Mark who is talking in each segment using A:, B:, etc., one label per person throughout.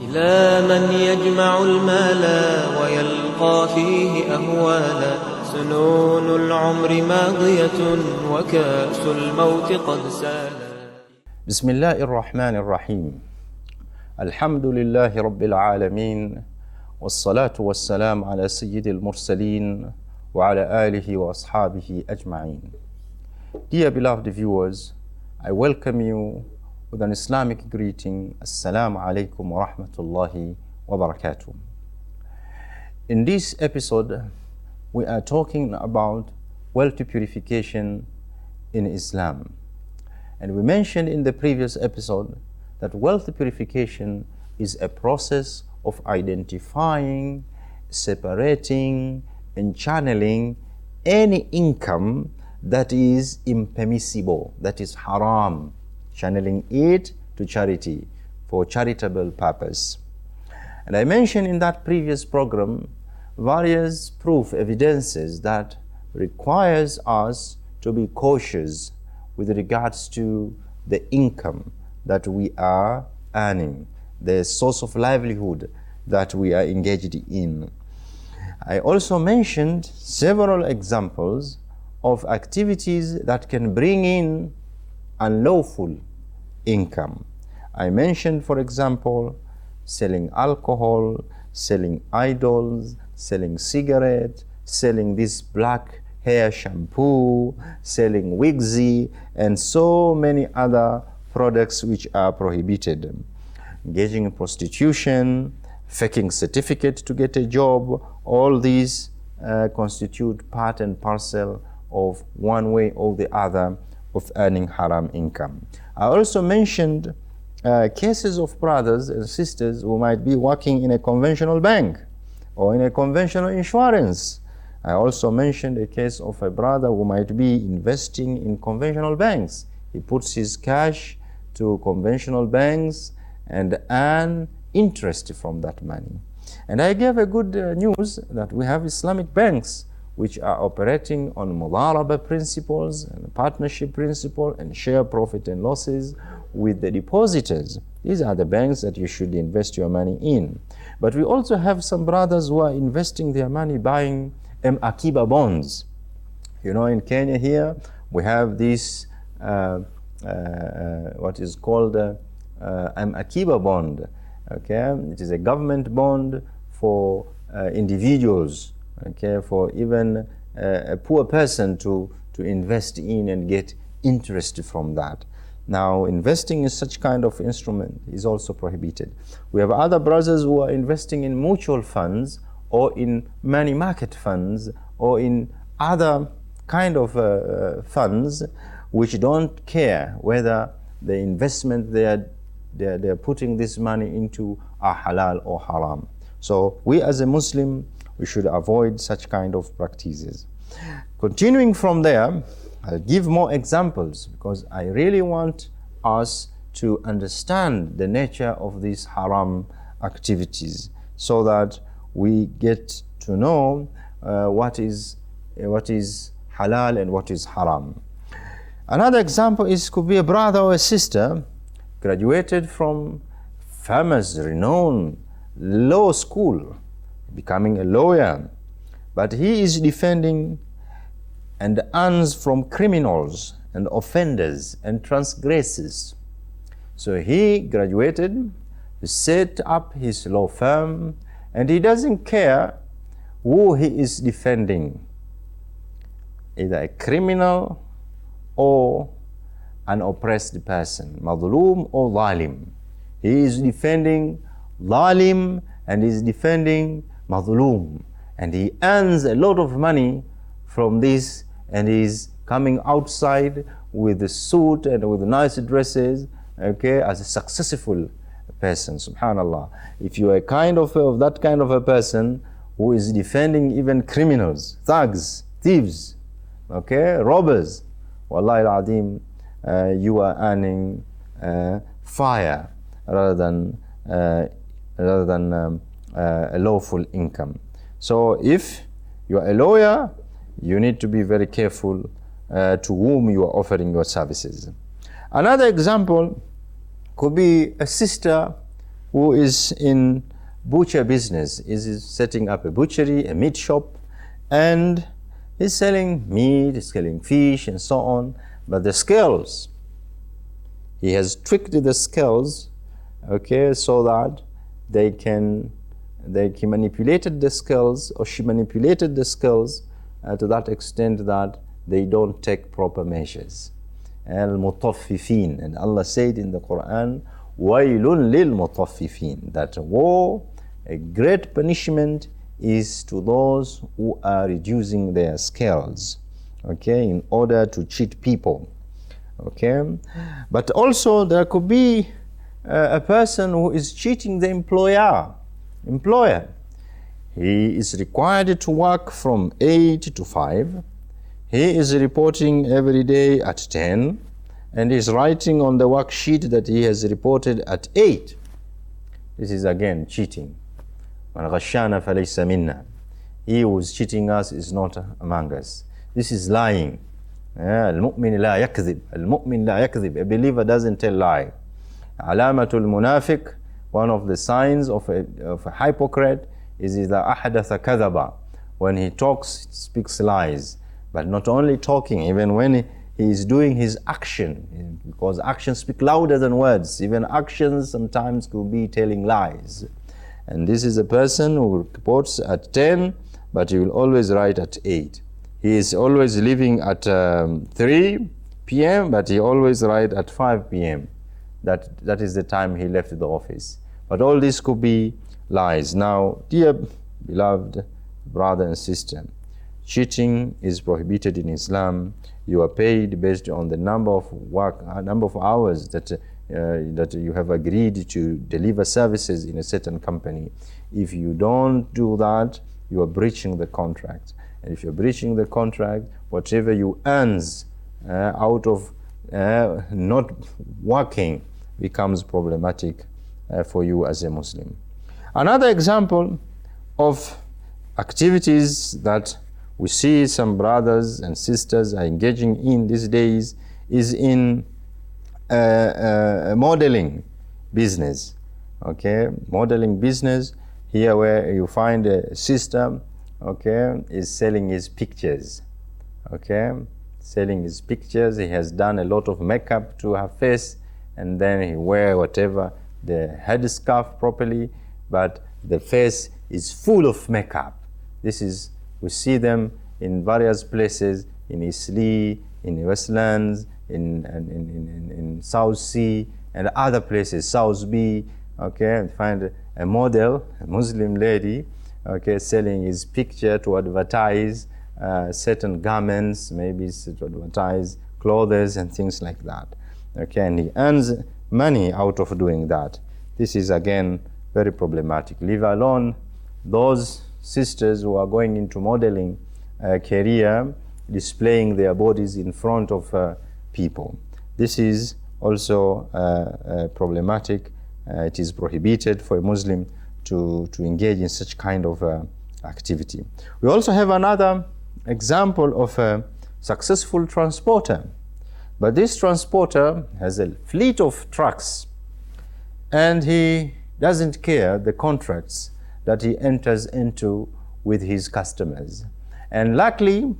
A: إلى من يجمع المال ويلقى فيه أهوالا، سنون العمر ماضية وكأس الموت قد سالا.
B: بسم الله الرحمن الرحيم. الحمد لله رب العالمين، والصلاة والسلام على سيد المرسلين وعلى آله وأصحابه أجمعين. Dear beloved viewers, I welcome you with an Islamic greeting. Assalamu alaikum wa rahmatullahi wa barakatuh. In this episode, we are talking about wealth purification in Islam. And we mentioned in the previous episode that wealth purification is a process of identifying, separating, and channeling any income that is impermissible, that is haram, channeling it to charity for charitable purpose. And I mentioned in that previous program various proof evidences that requires us to be cautious with regards to the income that we are earning, the source of livelihood that we are engaged in. I also mentioned several examples of activities that can bring in unlawful income. I mentioned, for example, selling alcohol, selling idols, selling cigarettes, selling this black hair shampoo, selling Wixy, and so many other products which are prohibited. Engaging in prostitution, faking certificate to get a job, all these constitute part and parcel of one way or the other of earning haram income. I also mentioned cases of brothers and sisters who might be working in a conventional bank or in a conventional insurance. I also mentioned a case of a brother who might be investing in conventional banks. He puts his cash to conventional banks and earn interest from that money. And I gave a good news that we have Islamic banks which are operating on mudaraba principles and partnership principle and share profit and losses with the depositors. These are the banks that you should invest your money in. But we also have some brothers who are investing their money buying Akiba bonds. You know, in Kenya here, we have this what is called Akiba bond. Okay, it is a government bond for individuals. Okay, for even a poor person to invest in and get interest from that. Now, investing in such kind of instrument is also prohibited. We have other brothers who are investing in mutual funds or in money market funds or in other kind of funds which don't care whether the investment they're putting this money into are halal or haram. So we as a Muslim, we should avoid such kind of practices. Continuing from there, I'll give more examples because I really want us to understand the nature of these haram activities so that we get to know what is halal and what is haram. Another example could be a brother or a sister graduated from famous, renowned law school, becoming a lawyer, but he is defending and earns from criminals and offenders and transgressors. So he graduated, he set up his law firm, and he doesn't care who he is defending, either a criminal or an oppressed person, madhloom or zalim. He is defending zalim and he is defending madhloom, and he earns a lot of money from this, and he's coming outside with a suit and with nice dresses, okay, as a successful person. Subhanallah. If you are kind of that kind of a person who is defending even criminals, thugs, thieves, okay, robbers, wallahi al-azim, you are earning fire rather than a lawful income. So if you are a lawyer, you need to be very careful to whom you are offering your services. Another example could be a sister who is in butcher business, is setting up a butchery, a meat shop, and he's selling meat, he's selling fish and so on, but the scales, he has tricked the scales, okay, so that he manipulated the scales, or she manipulated the scales to that extent that they don't take proper measures. Al-mutaffifin, and Allah said in the Quran, wailun lil-mutaffifin, that woe, a great punishment is to those who are reducing their scales, okay, in order to cheat people, okay. But also there could be a person who is cheating the employer. He is required to work from 8 to 5. He is reporting every day at 10, and is writing on the worksheet that he has reported at 8. This is again cheating. Man ghashana falaysa minna. He who is cheating us is not among us. This is lying. Al-mu'min la yakdhib. Al-mu'min la yakdhib. A believer doesn't tell lie. Alamatul munafiq, one of the signs of a hypocrite, is إذا أحدث كذب. When he talks, he speaks lies. But not only talking, even when he is doing his action, because actions speak louder than words. Even actions sometimes could be telling lies. And this is a person who reports at 10, but he will always write at 8. He is always leaving at 3 p.m., but he always write at 5 p.m. That is the time he left the office. But all this could be lies. Now, dear beloved brother and sister, cheating is prohibited in Islam. You are paid based on the number of hours that you have agreed to deliver services in a certain company. If you don't do that, you are breaching the contract. And if you're breaching the contract, whatever you earn out of not working becomes problematic for you as a Muslim. Another example of activities that we see some brothers and sisters are engaging in these days is in modeling business. Okay, modeling business, here where you find a sister, okay, is selling his pictures. Okay, selling his pictures. He has done a lot of makeup to her face, and then he wear whatever, the headscarf properly, but the face is full of makeup. This is, we see them in various places, in Isli, in Westlands, in South Sea, and other places, South B. Okay, and find a model, a Muslim lady, okay, selling his picture to advertise certain garments, maybe to advertise clothes and things like that. Okay, and he earns money out of doing that. This is again very problematic. Leave alone those sisters who are going into modeling career, displaying their bodies in front of people. This is also problematic. It is prohibited for a Muslim to engage in such kind of activity. We also have another example of a successful transporter. But this transporter has a fleet of trucks, and he doesn't care the contracts that he enters into with his customers. And luckily,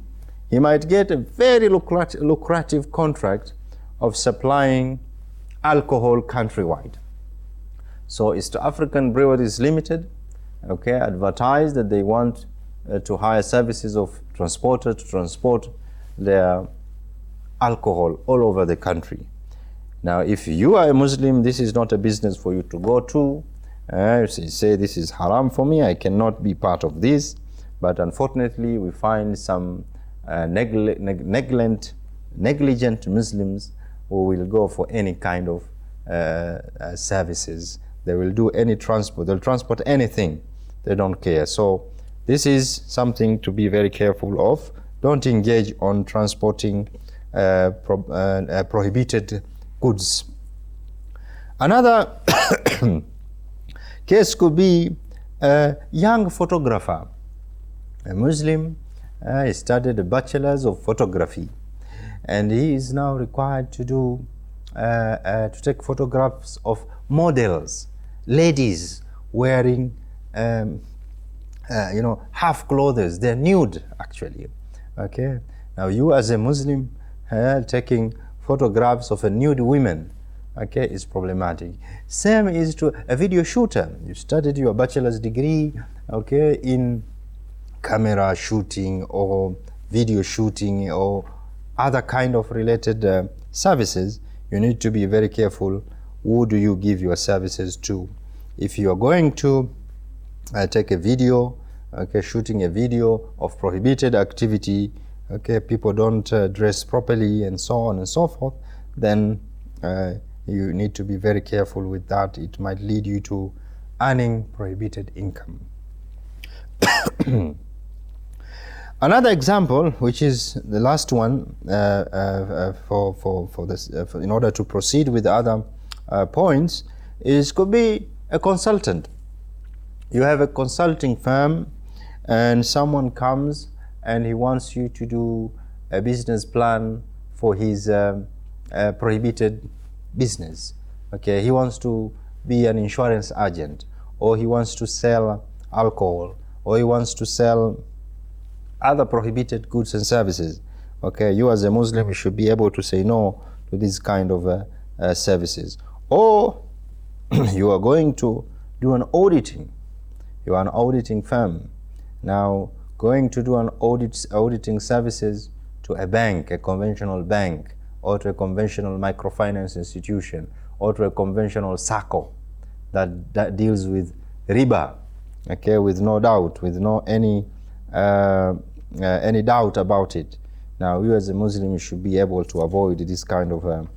B: he might get a very lucrative contract of supplying alcohol countrywide. So East African Breweries Limited, okay, advertised that they want to hire services of transporter to transport their alcohol all over the country. Now, if you are a Muslim, this is not a business for you to go to. You say, this is haram for me, I cannot be part of this. But unfortunately, we find some negligent Muslims who will go for any kind of services. They will do any transport, they'll transport anything, they don't care. So this is something to be very careful of. Don't engage on transporting prohibited goods. Another case could be a young photographer, a Muslim. He studied a bachelor's of photography, and he is now required to do to take photographs of models, ladies wearing half clothes. They're nude actually. Okay, now you as a Muslim taking photographs of a nude women, okay, is problematic. Same is to a video shooter. You studied your bachelor's degree, okay, in camera shooting or video shooting or other kind of related services. You need to be very careful. Who do you give your services to? If you are going to take a video, okay, shooting a video of prohibited activity, okay, people don't dress properly and so on and so forth, then you need to be very careful with that. It might lead you to earning prohibited income. Another example, which is the last one for this, in order to proceed with the other points, could be a consultant. You have a consulting firm and someone comes and he wants you to do a business plan for his prohibited business. Okay, he wants to be an insurance agent, or he wants to sell alcohol, or he wants to sell other prohibited goods and services. Okay, you as a Muslim, you should be able to say no to these kind of services. Or you are going to do an auditing. You are an auditing firm. Now, going to do an auditing services to a bank, a conventional bank, or to a conventional microfinance institution, or to a conventional SACCO that deals with riba, okay, with no doubt, with no any doubt about it. Now, you as a Muslim, you should be able to avoid this kind of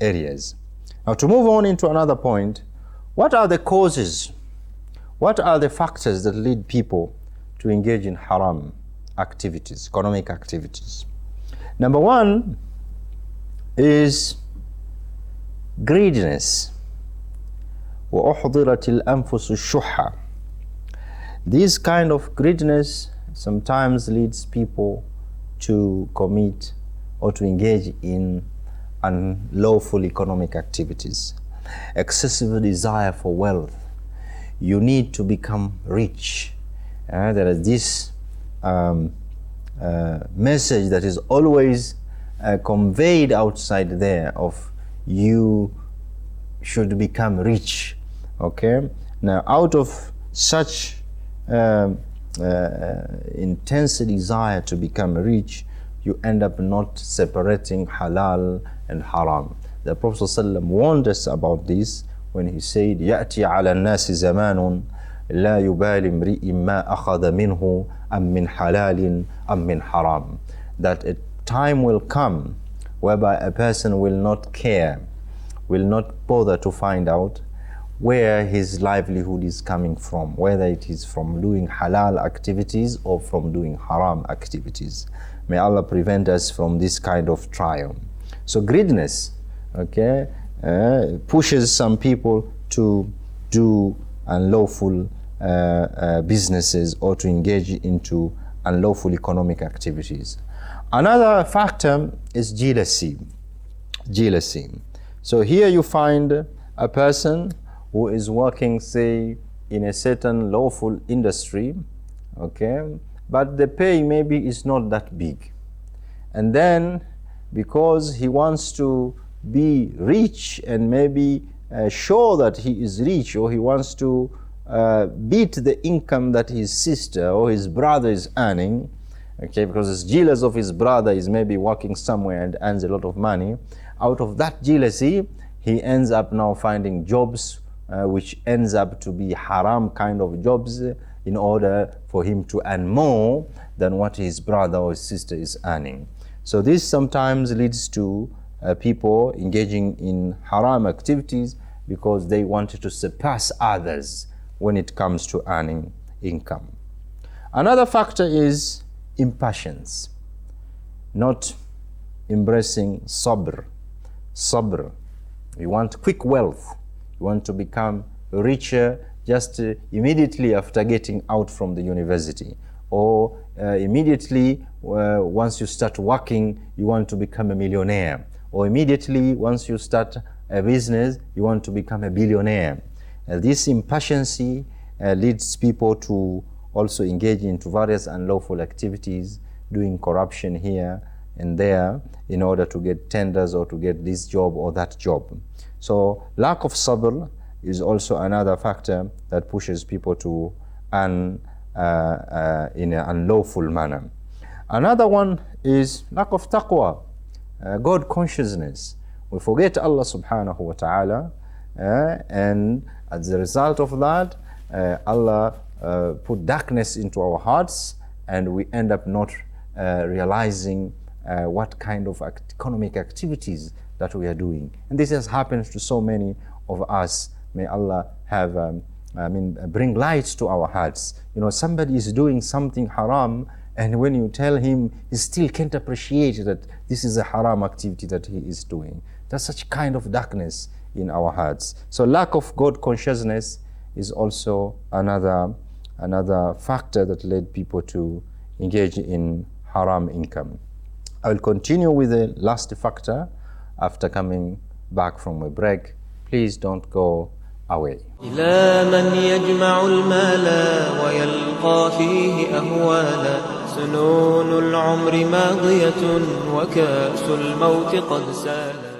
B: areas. Now, to move on into another point, what are the causes? What are the factors that lead people to engage in haram activities, economic activities? Number one is greediness. وَأُحْضِرَتِ الْأَنفُسُ الشُّحَّ. This kind of greediness sometimes leads people to commit or to engage in unlawful economic activities. Excessive desire for wealth. You need to become rich. There is this message that is always conveyed outside there of you should become rich. Okay, now out of such intense desire to become rich, you end up not separating halal and haram. The Prophet ﷺ warned us about this when he said, يَأْتِي عَلَى النَّاسِ زَمَانٌ لَا يُبَالِ امْرِئٍ مَا أَخَذَ مِنْهُ أَمْ مِنْ حَلَالٍ أَمْ مِنْ حَرَامٍ. That a time will come whereby a person will not care, will not bother to find out where his livelihood is coming from, whether it is from doing halal activities or from doing haram activities. May Allah prevent us from this kind of trial. So greediness, okay, pushes some people to do unlawful businesses or to engage into unlawful economic activities. Another factor is jealousy. Jealousy. So here you find a person who is working, say, in a certain lawful industry, okay, but the pay maybe is not that big. And then, because he wants to be rich and maybe show that he is rich, or he wants to beat the income that his sister or his brother is earning, okay, because he's jealous of his brother, is maybe working somewhere and earns a lot of money. Out of that jealousy, he ends up now finding jobs which ends up to be haram kind of jobs in order for him to earn more than what his brother or his sister is earning. So this sometimes leads to people engaging in haram activities because they wanted to surpass others when it comes to earning income. Another factor is impatience, not embracing sabr. Sabr. You want quick wealth. You want to become richer just immediately after getting out from the university, or immediately once you start working, you want to become a millionaire, or immediately once you start a business, you want to become a billionaire. This impatience leads people to also engage into various unlawful activities, doing corruption here and there in order to get tenders or to get this job or that job. So lack of sabr is also another factor that pushes people to earn in an unlawful manner. Another one is lack of taqwa, God consciousness. We forget Allah subhanahu wa ta'ala, and as a result of that, Allah put darkness into our hearts, and we end up not realizing what kind of economic activities that we are doing. And this has happened to so many of us. May Allah have bring light to our hearts. You know, somebody is doing something haram, and when you tell him, he still can't appreciate that this is a haram activity that he is doing. There's such kind of darkness in our hearts. So lack of God consciousness is also another factor that led people to engage in haram income. I will continue with the last factor after coming back from a break. Please don't go away.
A: إلى من يجمع المال ويلقى فيه أهوالا سنون العمر ماضية وكأس الموت قد سالا